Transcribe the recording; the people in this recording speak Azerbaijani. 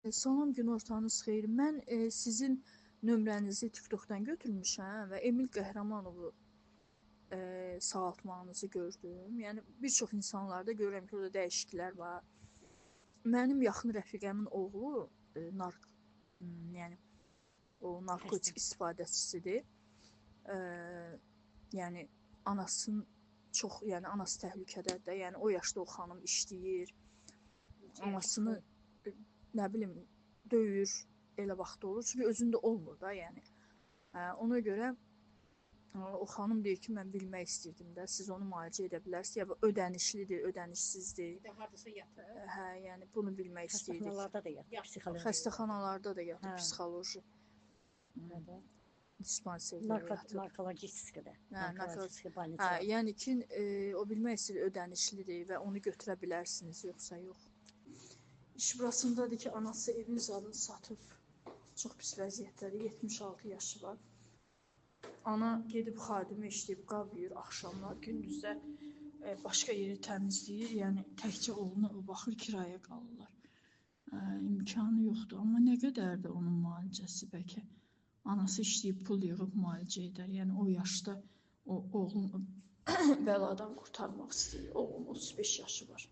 Salam, gün ortanız xeyir. Mən sizin nömrənizi TikTokdan götürmüşəm və Emil Qəhrəmanovu sağaltmağınızı gördüm. Yəni bir çox insanlarda görürəm ki, orada dəyişikliklər var. Mənim yaxın rəfiqəmin oğlu yəni o narkotik istifadəçisidir. E, yəni anasının yəni anası təhlükədədir. Yəni o yaşda o xanım işləyir. Anasını nə bilim döyür, elə vaxt olur. Çünki özündə olmur da, yəni. Ona görə o xanım deyir ki, mən bilmək istirdim də, siz onu müalicə edə bilərsiniz, ya ödənişlidir, ödənişsizdir. Bir də hardasa yatır. Hə, yəni bunu bilmək istəyirdik. Xəstəxanalarda da yatır, psixoloji. Xəstəxanalarda da yatır, psixoloji. Dispanserlərdə yatır. Narkologическada. Hə, yəni ki, o bilmək istəyir, ödənişlidir və onu götürə bilərsiniz, yoxsa yox. İş burasındadır ki, anası evin zadını satıb. Çox pis vəziyyətdədir, 76 yaşı var. Ana gedib xadimə işləyib, qab yuyur axşamlar, gündüzlər başqa yeri təmizləyir. Yəni təkcə oğluna o baxır, kiraya qalırlar. İmkanı yoxdur, amma nə qədər də onun müalicəsi bəlkə anası işləyib pul yığıb müalicə edər. Yəni o yaşda o oğlunu bəladan qurtarmaq istəyir. Oğlun 35 yaşı var.